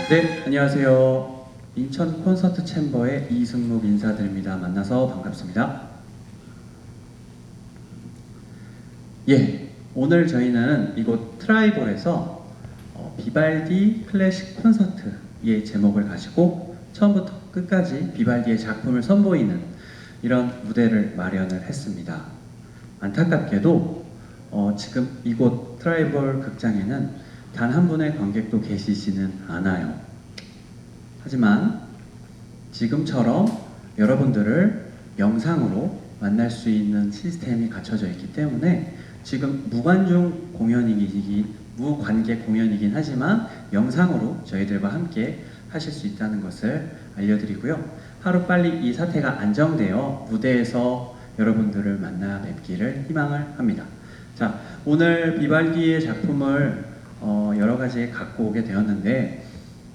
네, 안녕하세요. 인천 콘서트 챔버의 이승묵 인사드립니다. 만나서 반갑습니다. 예, 오늘 저희는 이곳 트라이볼에서 비발디 클래식 콘서트의 제목을 가지고 처음부터 끝까지 비발디의 작품을 선보이는 이런 무대를 마련을 했습니다. 안타깝게도 지금 이곳 트라이볼 극장에는 단 한 분의 관객도 계시지는 않아요. 하지만 지금처럼 여러분들을 영상으로 만날 수 있는 시스템이 갖춰져 있기 때문에 지금 무관객 공연이긴 하지만 영상으로 저희들과 함께 하실 수 있다는 것을 알려드리고요. 하루빨리 이 사태가 안정되어 무대에서 여러분들을 만나 뵙기를 희망을 합니다. 자, 오늘 비발디의 작품을 여러 가지 갖고 오게 되었는데,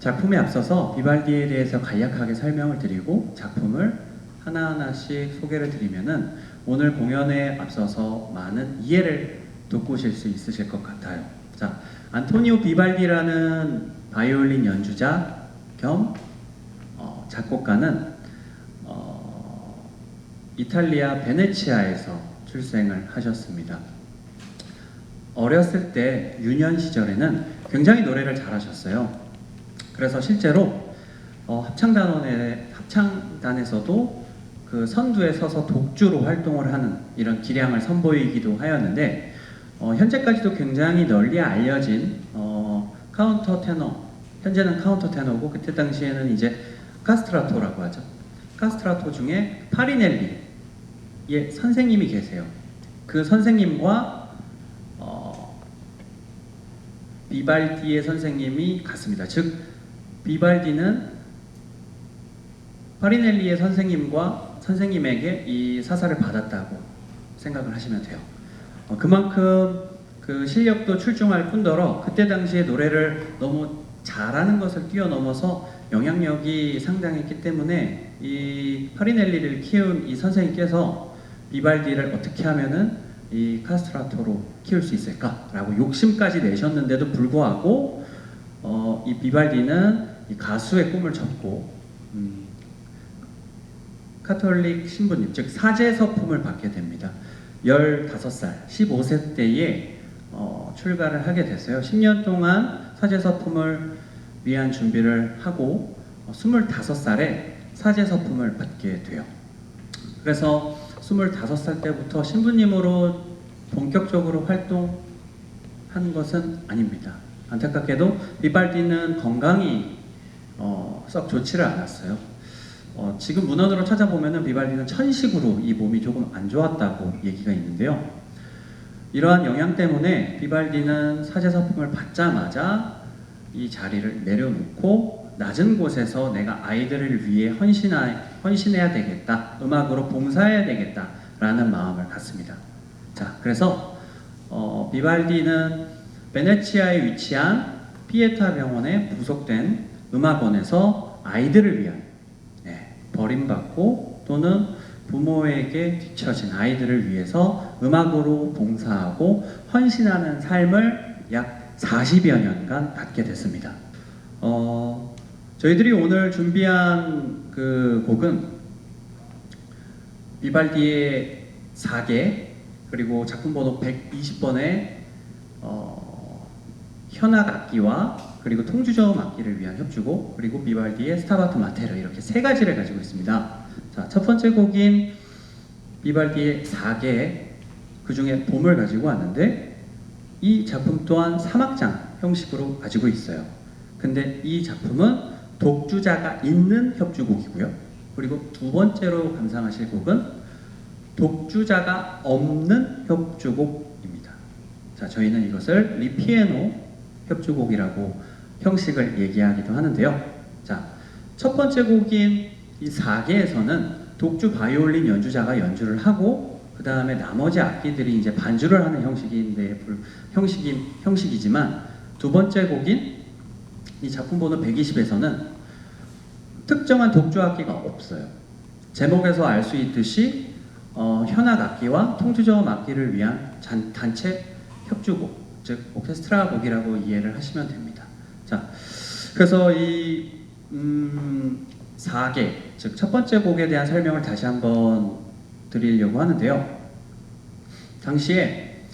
작품에 앞서서 비발디에 대해서 간략하게 설명을 드리고 작품을 하나하나씩 소개를 드리면은 오늘 공연에 앞서서 많은 이해를 돋구실 수 있으실 것 같아요. 자, 안토니오 비발디라는 바이올린 연주자 겸 작곡가는 이탈리아 베네치아에서 출생을 하셨습니다. 어렸을 때 유년 시절에는 굉장히 노래를 잘하셨어요. 그래서 실제로 합창단에서도 그 선두에 서서 독주로 활동을 하는 이런 기량을 선보이기도 하였는데, 현재까지도 굉장히 널리 알려진 카운터 테너, 현재는 카운터 테너고 그때 당시에는 이제 카스트라토라고 하죠. 카스트라토 중에 파리넬리의 선생님이 계세요. 그 선생님과 비발디의 선생님이 같습니다. 즉 비발디는 파리넬리의 선생님에게 이 사사를 받았다고 생각을 하시면 돼요. 그만큼 그 실력도 출중할 뿐더러 그때 당시에 노래를 너무 잘하는 것을 뛰어넘어서 영향력이 상당했기 때문에 이 파리넬리를 키운 이 선생님께서 비발디를 어떻게 하면은 이 카스트라토로 키울 수 있을까라고 욕심까지 내셨는데도 불구하고 이 비발디는 이 가수의 꿈을 접고 카톨릭 신부님, 즉 사제 서품을 받게 됩니다. 15살, 15세 때에 출가를 하게 됐어요. 10년 동안 사제 서품을 위한 준비를 하고 25살에 사제 서품을 받게 돼요. 그래서 25살 때부터 신부님으로 본격적으로 활동한 것은 아닙니다. 안타깝게도 비발디는 건강이 썩 좋지를 않았어요. 지금 문헌으로 찾아보면은 비발디는 천식으로 이 몸이 조금 안 좋았다고 얘기가 있는데요. 이러한 영향 때문에 비발디는 사제서품을 받자마자 이 자리를 내려놓고 낮은 곳에서 내가 아이들을 위해 헌신해야 되겠다, 음악으로 봉사해야 되겠다 라는 마음을 갖습니다. 자, 그래서 비발디는 베네치아에 위치한 피에타 병원에 부속된 음악원에서 아이들을 위한 버림받고 또는 부모에게 뒤처진 아이들을 위해서 음악으로 봉사하고 헌신하는 삶을 약 40여 년간 갖게 됐습니다. 저희들이 오늘 준비한 그 곡은 비발디의 4개 그리고 작품 번호 120번의 현악 악기와 그리고 통주저음 악기를 위한 협주곡, 그리고 비발디의 스타바토 마테르, 이렇게 세 가지를 가지고 있습니다. 자, 첫 번째 곡인 비발디의 4개, 그 중에 봄을 가지고 왔는데 이 작품 또한 3악장 형식으로 가지고 있어요. 근데 이 작품은 독주자가 있는 협주곡이고요. 그리고 두 번째로 감상하실 곡은 독주자가 없는 협주곡입니다. 자, 저희는 이것을 리피에노 협주곡이라고 형식을 얘기하기도 하는데요. 자, 첫 번째 곡인 이 4개에서는 독주 바이올린 연주자가 연주를 하고 그 다음에 나머지 악기들이 이제 반주를 하는 형식이지만, 두 번째 곡인 이 작품 번호 120에서는 특정한 독주 악기가 없어요. 제목에서 알 수 있듯이 현악 악기와 통주저음 악기를 위한 단체 협주곡, 즉 오케스트라 곡이라고 이해를 하시면 됩니다. 자, 그래서 이 4개, 즉 첫 번째 곡에 대한 설명을 다시 한번 드리려고 하는데요. 당시에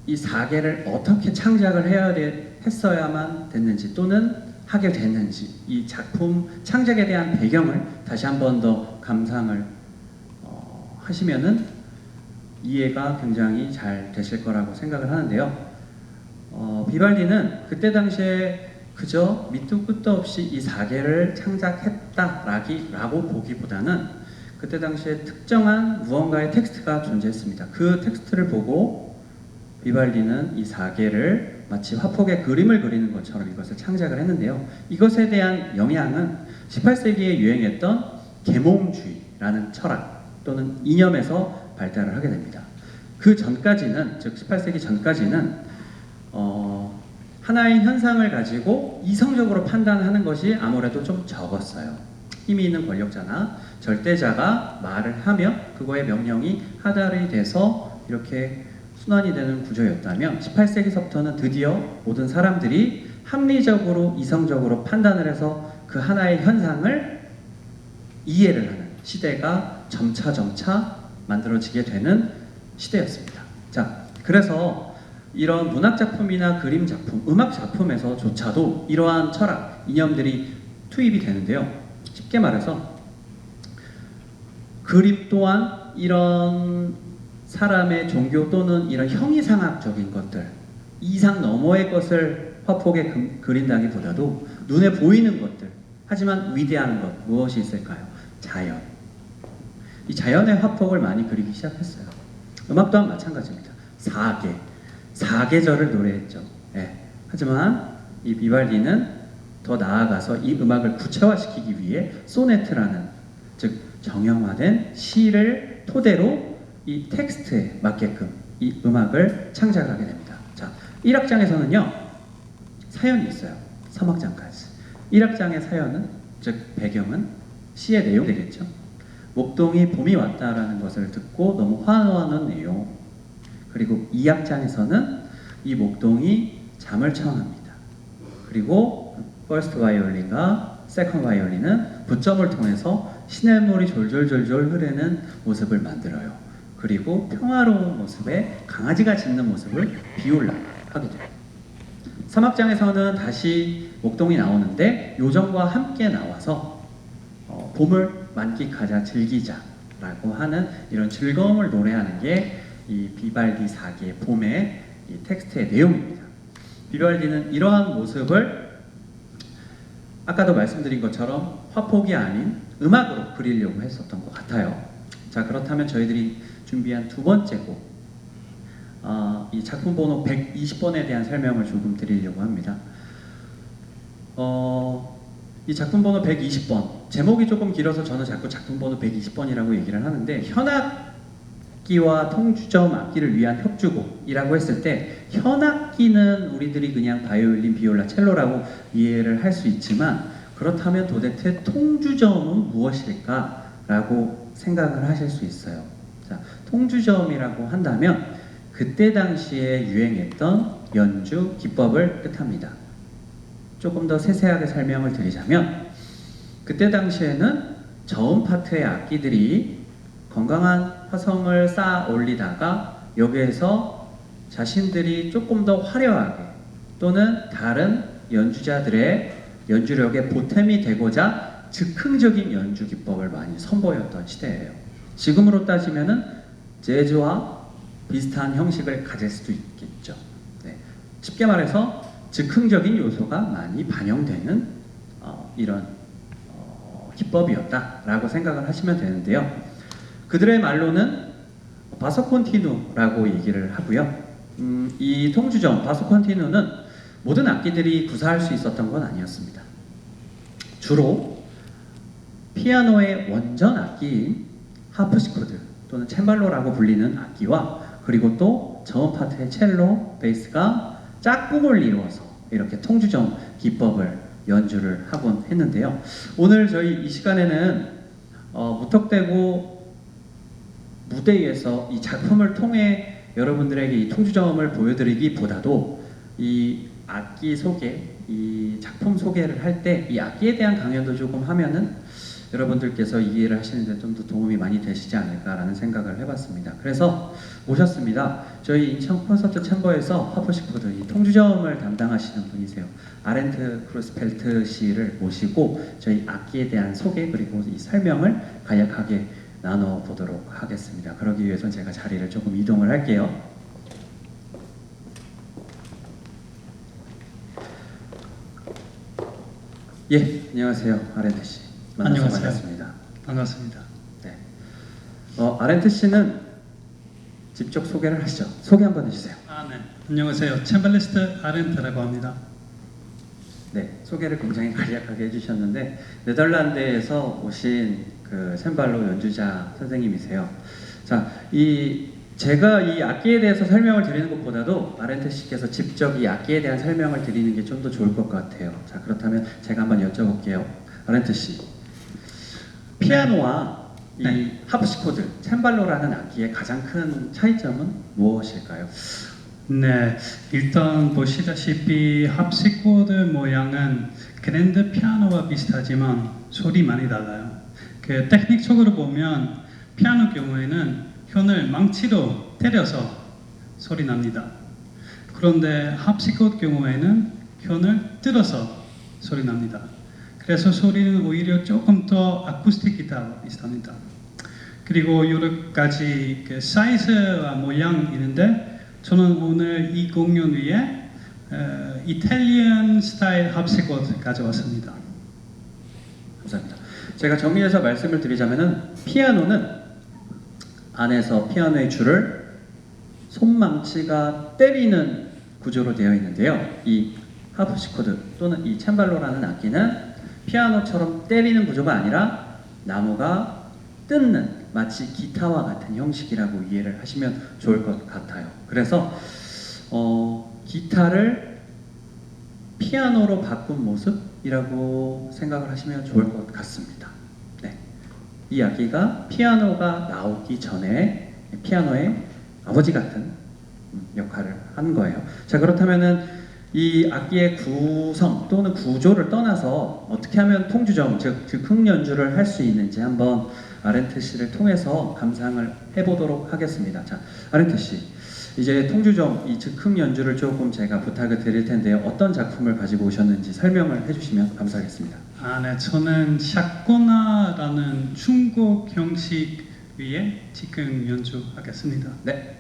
이 4개를 어떻게 창작을 했어야만 됐는지 또는 하게 됐는지 이 작품 창작에 대한 배경을 다시 한번 더 감상을 하시면은 이해가 굉장히 잘 되실 거라고 생각을 하는데요. 비발디는 그때 당시에 그저 밑도 끝도 없이 이 4개를 창작했다라고 보기보다는 그때 당시에 특정한 무언가의 텍스트가 존재했습니다. 그 텍스트를 보고 비발디는 이 4개를 마치 화폭에 그림을 그리는 것처럼 이것을 창작을 했는데요. 이것에 대한 영향은 18세기에 유행했던 계몽주의라는 철학 또는 이념에서 발달을 하게 됩니다. 그 전까지는, 즉 18세기 전까지는 하나의 현상을 가지고 이성적으로 판단하는 것이 아무래도 좀 적었어요. 힘이 있는 권력자나 절대자가 말을 하며 그거의 명령이 하달이 돼서 이렇게 순환이 되는 구조였다면 18세기서부터는 드디어 모든 사람들이 합리적으로 이성적으로 판단을 해서 그 하나의 현상을 이해를 하는 시대가 점차 만들어지게 되는 시대였습니다. 자, 그래서 이런 문학작품이나 그림작품, 음악작품에서조차도 이러한 철학, 이념들이 투입이 되는데요. 쉽게 말해서 그림 또한 이런 사람의 종교 또는 이런 형이상학적인 것들, 이상 너머의 것을 화폭에 그린다기보다도 눈에 보이는 것들, 하지만 위대한 것, 무엇이 있을까요? 자연. 이 자연의 화폭을 많이 그리기 시작했어요. 음악 또한 마찬가지입니다. 4계절을 노래했죠. 예. 하지만 이 비발디는 더 나아가서 이 음악을 구체화시키기 위해 소네트라는, 즉 정형화된 시를 토대로 이 텍스트에 맞게끔 이 음악을 창작하게 됩니다. 자, 1악장에서는요 사연이 있어요. 3악장까지. 1악장의 사연은, 즉 배경은 시의 내용 되겠죠. 목동이 봄이 왔다라는 것을 듣고 너무 환호하는 내용. 그리고 2악장에서는 이 목동이 잠을 청합니다. 그리고 퍼스트 바이올린과 세컨드 바이올린은 붓점을 통해서 시냇물이 졸졸 흐르는 모습을 만들어요. 그리고 평화로운 모습에 강아지가 짖는 모습을 비올라가 하게 돼요. 3악장에서는 다시 목동이 나오는데 요정과 함께 나와서 봄을 만끽하자, 즐기자라고 하는 이런 즐거움을 노래하는 게 이 비발디 4개 봄의 이 텍스트의 내용입니다. 비발디는 이러한 모습을 아까도 말씀드린 것처럼 화폭이 아닌 음악으로 그리려고 했었던 것 같아요. 자, 그렇다면 저희들이 준비한 두 번째 곡, 이 작품 번호 120번에 대한 설명을 조금 드리려고 합니다. 이 작품 번호 120번, 제목이 조금 길어서 저는 자꾸 작품 번호 120번이라고 얘기를 하는데, 현악기와 통주점 악기를 위한 협주곡이라고 했을 때 현악기는 우리들이 그냥 바이올린, 비올라, 첼로라고 이해를 할 수 있지만, 그렇다면 도대체 통주점은 무엇일까? 라고 생각을 하실 수 있어요. 자, 통주점이라고 한다면 그때 당시에 유행했던 연주 기법을 뜻합니다. 조금 더 세세하게 설명을 드리자면, 그때 당시에는 저음 파트의 악기들이 건강한 화성을 쌓아 올리다가 여기에서 자신들이 조금 더 화려하게 또는 다른 연주자들의 연주력에 보탬이 되고자 즉흥적인 연주 기법을 많이 선보였던 시대예요. 지금으로 따지면은 재즈와 비슷한 형식을 가질 수도 있겠죠. 네. 쉽게 말해서 즉흥적인 요소가 많이 반영되는 이런 기법이었다라고 생각을 하시면 되는데요. 그들의 말로는 바소 콘티누라고 얘기를 하고요. 이 통주점 바소 콘티누는 모든 악기들이 구사할 수 있었던 건 아니었습니다. 주로 피아노의 원전 악기인 하프시코드 또는 챈발로라고 불리는 악기와 그리고 또 저음 파트의 첼로, 베이스가 짝꿍을 이루어서 이렇게 통주점 기법을 연주를 하곤 했는데요. 오늘 저희 이 시간에는 무턱대고 무대 위에서 이 작품을 통해 여러분들에게 이 통주점을 보여드리기보다도 이 악기 소개, 이 작품 소개를 할 때 이 악기에 대한 강연도 조금 하면은 여러분들께서 이해를 하시는데 좀 더 도움이 많이 되시지 않을까라는 생각을 해봤습니다. 그래서 모셨습니다. 저희 인천 콘서트 챔버에서 하프시코드 이 통주점을 담당하시는 분이세요. 아렌트 크루스펠트 씨를 모시고 저희 악기에 대한 소개 그리고 이 설명을 간략하게 나눠보도록 하겠습니다. 그러기 위해서 제가 자리를 조금 이동을 할게요. 예, 안녕하세요. 아렌트 씨. 만나서 안녕하세요. 반갑습니다. 반갑습니다. 네. 아렌트 씨는 직접 소개를 하시죠. 소개 한번 해주세요. 네. 안녕하세요. 챔발리스트 아렌트라고 합니다. 네, 소개를 굉장히 간략하게 해주셨는데 네덜란드에서 오신 그 쇤발로 연주자 선생님이세요. 자, 제가 이 악기에 대해서 설명을 드리는 것보다도 아렌트 씨께서 직접 이 악기에 대한 설명을 드리는 게 좀 더 좋을 것 같아요. 자, 그렇다면 제가 한번 여쭤볼게요. 아렌트 씨, 피아노와 이 네. 하프시코드, 쇤발로라는 악기의 가장 큰 차이점은 무엇일까요? 네, 일단 보시다시피 합시코드 모양은 그랜드 피아노와 비슷하지만 소리 많이 달라요. 그 테크닉적으로 보면 피아노 경우에는 현을 망치로 때려서 소리 납니다. 그런데 합시코드 경우에는 현을 뜯어서 소리 납니다. 그래서 소리는 오히려 조금 더 아쿠스틱 기타와 비슷합니다. 그리고 여러 가지 그 사이즈와 모양이 있는데 저는 오늘 이 공연 위에 이탈리안 스타일 합시코드 가져왔습니다. 감사합니다. 제가 정리해서 말씀을 드리자면은 피아노는 안에서 피아노의 줄을 손망치가 때리는 구조로 되어 있는데요. 이 하프시코드 또는 이 쇤발로라는 악기는 피아노처럼 때리는 구조가 아니라 나무가 뜯는 마치 기타와 같은 형식이라고 이해를 하시면 좋을 것 같아요. 그래서 기타를 피아노로 바꾼 모습이라고 생각을 하시면 좋을 것 같습니다. 네. 이 악기가 피아노가 나오기 전에 피아노의 아버지 같은 역할을 한 거예요. 자, 그렇다면은 이 악기의 구성 또는 구조를 떠나서 어떻게 하면 통주점, 즉 즉흥 연주를 할 수 있는지 한번 아렌트 씨를 통해서 감상을 해보도록 하겠습니다. 자, 아렌트 씨, 이제 통주점 이 즉흥 연주를 조금 제가 부탁을 드릴 텐데요. 어떤 작품을 가지고 오셨는지 설명을 해주시면 감사하겠습니다. 네, 저는 샤코나라는 중국 형식 위에 즉흥 연주하겠습니다. 네.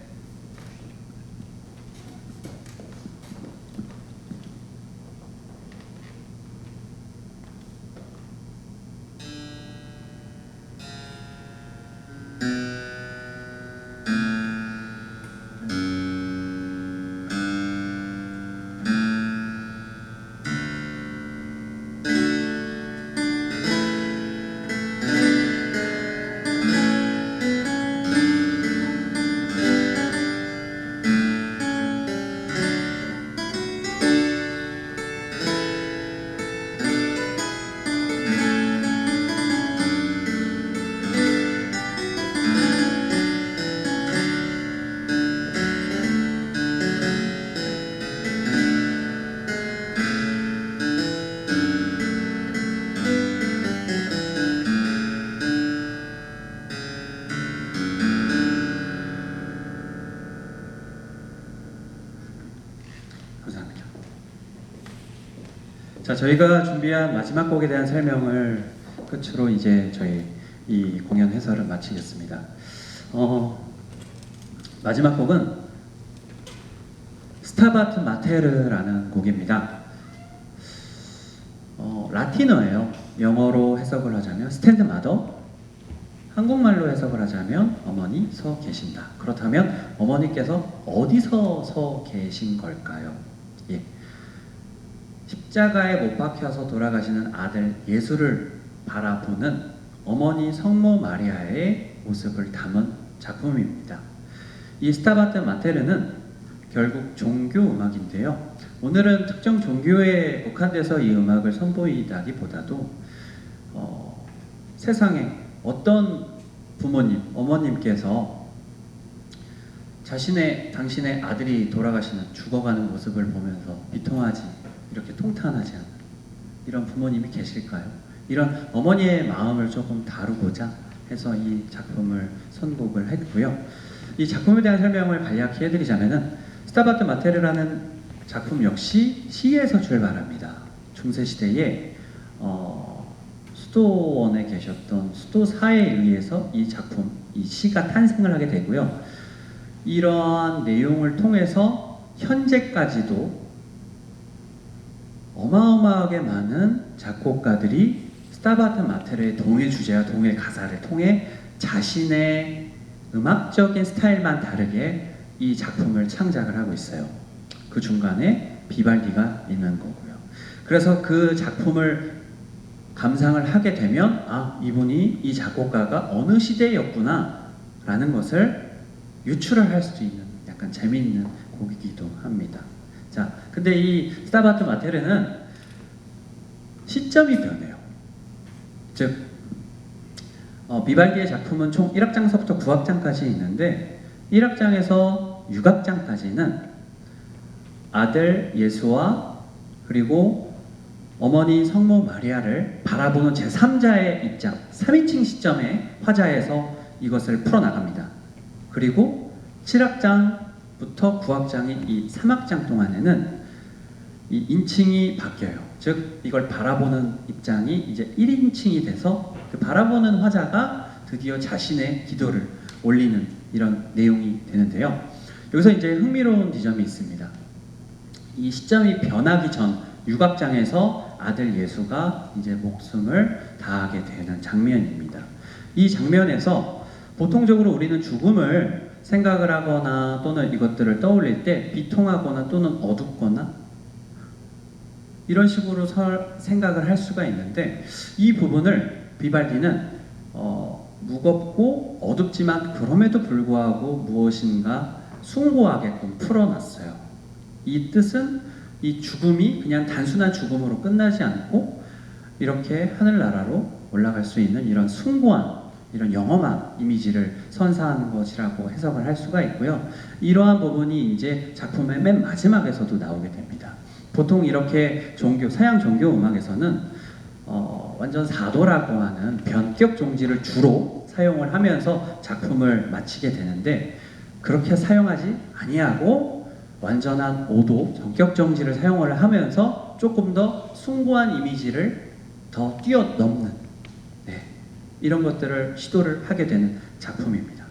감사합니다. 자, 저희가 준비한 마지막 곡에 대한 설명을 끝으로 이제 저희 이 공연 해설을 마치겠습니다. 마지막 곡은 스타바트 마테르라는 곡입니다. 라틴어예요. 영어로 해석을 하자면 스탠드 마더, 한국말로 해석을 하자면 어머니 서 계신다. 그렇다면 어머니께서 어디서 서 계신 걸까요? 예. 십자가에 못 박혀서 돌아가시는 아들 예수를 바라보는 어머니 성모 마리아의 모습을 담은 작품입니다. 이 스타바트 마테르는 결국 종교 음악인데요. 오늘은 특정 종교에 국한돼서 이 음악을 선보이다기보다도 세상에 어떤 부모님, 어머님께서 당신의 아들이 돌아가시는 죽어가는 모습을 보면서 비통하지, 이렇게 통탄하지 않는 이런 부모님이 계실까요? 이런 어머니의 마음을 조금 다루고자 해서 이 작품을 선곡을 했고요. 이 작품에 대한 설명을 간략히 해드리자면은 스타바트 마테르라는 작품 역시 시에서 출발합니다. 중세 시대에 수도원에 계셨던 수도사에 의해서 이 작품, 이 시가 탄생을 하게 되고요. 이러한 내용을 통해서 현재까지도 어마어마하게 많은 작곡가들이 스타바트 마테르의 동일 주제와 동일 가사를 통해 자신의 음악적인 스타일만 다르게 이 작품을 창작을 하고 있어요. 그 중간에 비발디가 있는 거고요. 그래서 그 작품을 감상을 하게 되면 이분이, 이 작곡가가 어느 시대였구나 라는 것을 유추를 할 수 있는 약간 재미있는 곡이기도 합니다. 자, 근데 이 스타바트 마테르는 시점이 변해요. 즉 비발디의 작품은 총 1악장서부터 9악장까지 있는데 1악장에서 6악장까지는 아들 예수와 그리고 어머니 성모 마리아를 바라보는 제3자의 입장, 3인칭 시점의 화자에서 이것을 풀어나갑니다. 그리고 7악장부터 9악장인 이 3악장 동안에는 이 인칭이 바뀌어요. 즉 이걸 바라보는 입장이 이제 1인칭이 돼서 그 바라보는 화자가 드디어 자신의 기도를 올리는 이런 내용이 되는데요. 여기서 이제 흥미로운 지점이 있습니다. 이 시점이 변하기 전 6악장에서 아들 예수가 이제 목숨을 다하게 되는 장면입니다. 이 장면에서 보통적으로 우리는 죽음을 생각을 하거나 또는 이것들을 떠올릴 때 비통하거나 또는 어둡거나 이런 식으로 생각을 할 수가 있는데 이 부분을 비발디는 무겁고 어둡지만 그럼에도 불구하고 무엇인가 숭고하게끔 풀어놨어요. 이 뜻은 이 죽음이 그냥 단순한 죽음으로 끝나지 않고 이렇게 하늘나라로 올라갈 수 있는 이런 숭고한, 이런 영험한 이미지를 선사하는 것이라고 해석을 할 수가 있고요. 이러한 부분이 이제 작품의 맨 마지막에서도 나오게 됩니다. 보통 이렇게 서양 종교 음악에서는 완전 사도라고 하는 변격 종지를 주로 사용을 하면서 작품을 마치게 되는데 그렇게 사용하지 아니하고 완전한 오도, 전격 정지를 사용을 하면서 조금 더 숭고한 이미지를 더 뛰어넘는 이런 것들을 시도를 하게 되는 작품입니다.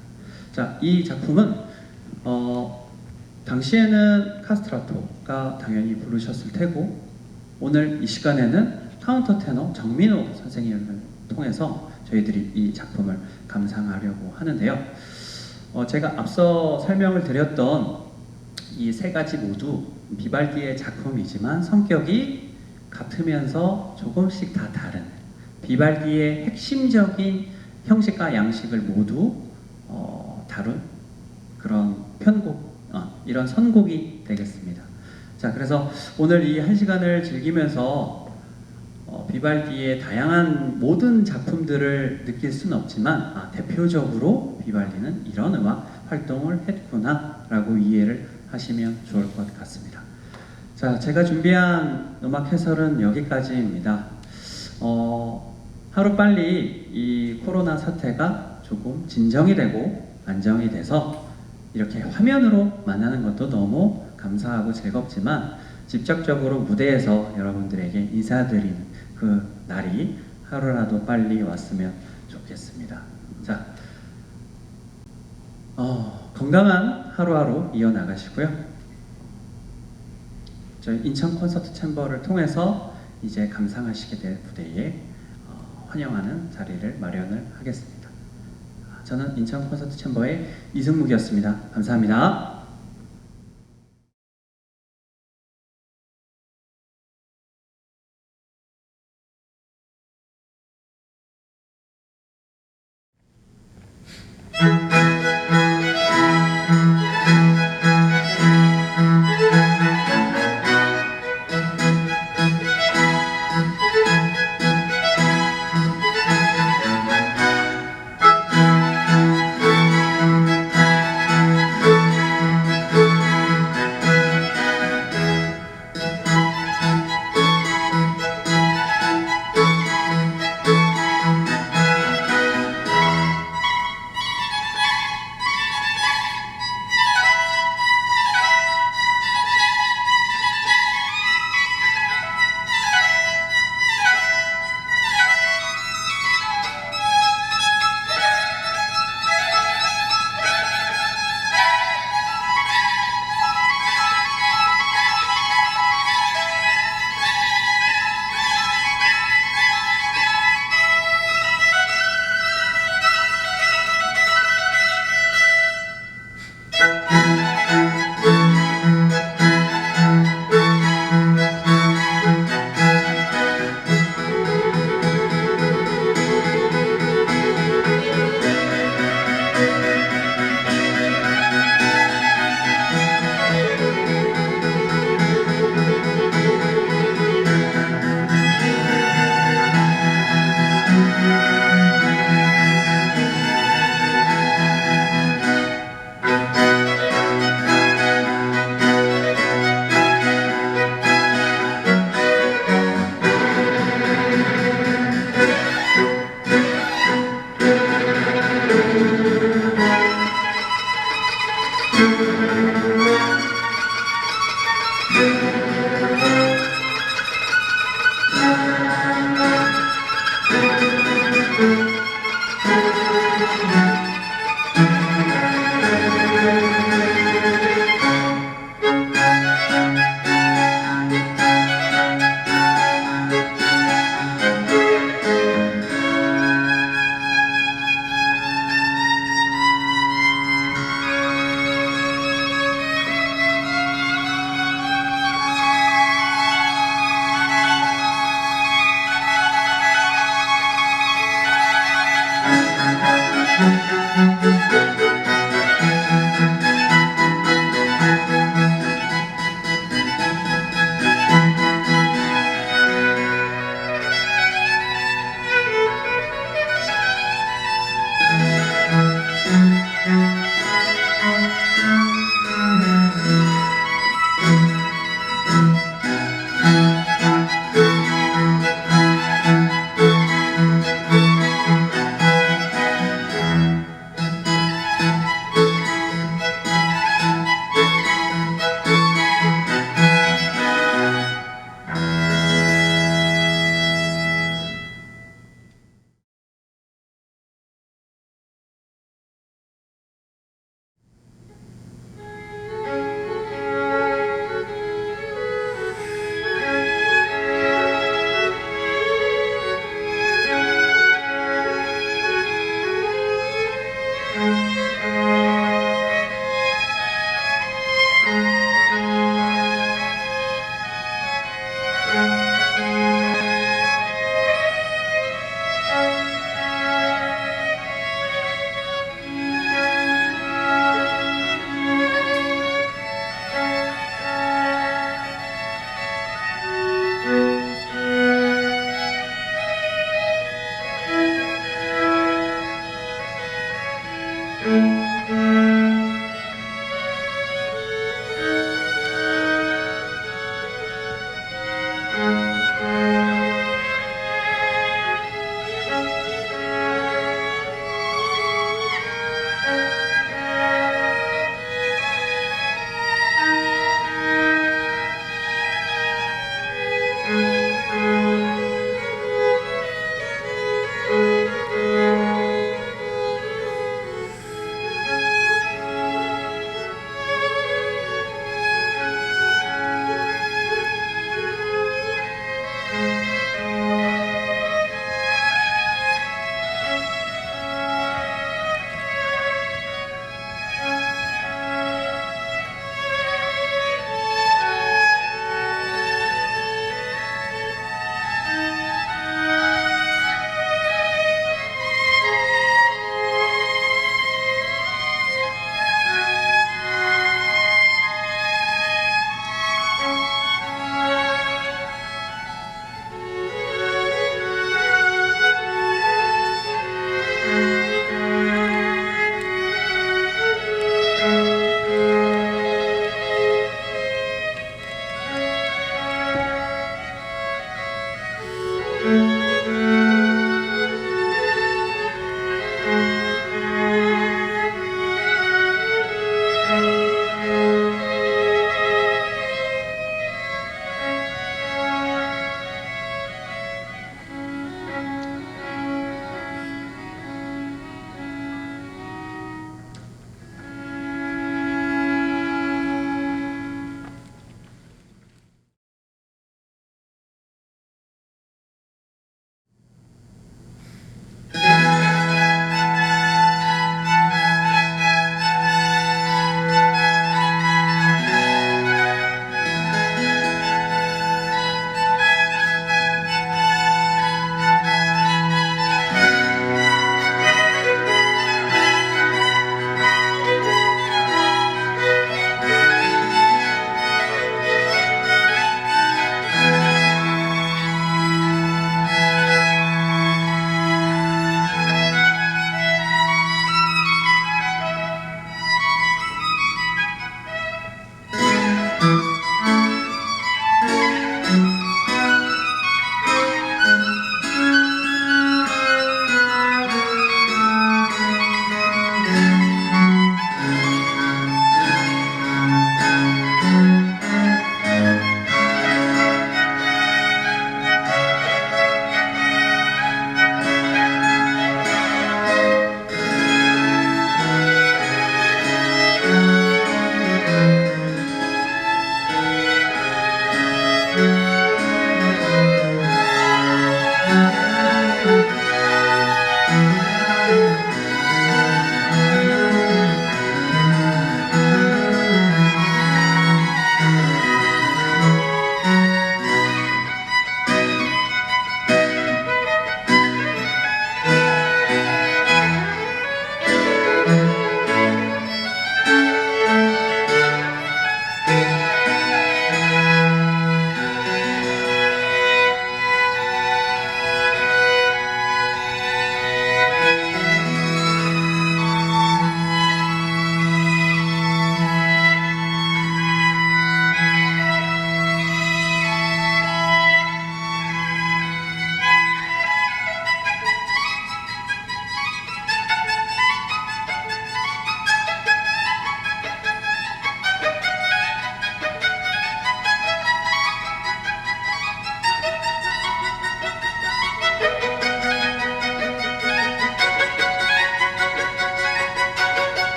자, 이 작품은 당시에는 카스트라토가 당연히 부르셨을 테고 오늘 이 시간에는 카운터 테너 정민호 선생님을 통해서 저희들이 이 작품을 감상하려고 하는데요. 제가 앞서 설명을 드렸던 이 세 가지 모두 비발디의 작품이지만 성격이 같으면서 조금씩 다 다른 비발디의 핵심적인 형식과 양식을 모두 다룬 그런 편곡, 이런 선곡이 되겠습니다. 자, 그래서 오늘 이 한 시간을 즐기면서 비발디의 다양한 모든 작품들을 느낄 수는 없지만 대표적으로 비발디는 이런 음악 활동을 했구나 라고 이해를 하시면 좋을 것 같습니다. 자, 제가 준비한 음악 해설은 여기까지입니다. 하루빨리 이 코로나 사태가 조금 진정이 되고 안정이 돼서 이렇게 화면으로 만나는 것도 너무 감사하고 즐겁지만 직접적으로 무대에서 여러분들에게 인사드리는 그 날이 하루라도 빨리 왔으면 좋겠습니다. 자, 건강한 하루하루 이어나가시고요. 저희 인천 콘서트 챔버를 통해서 이제 감상하시게 될 무대에 환영하는 자리를 마련을 하겠습니다. 저는 인천 콘서트 챔버의 이승묵이었습니다. 감사합니다.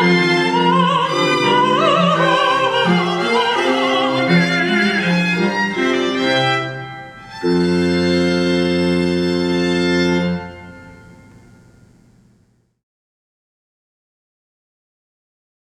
네.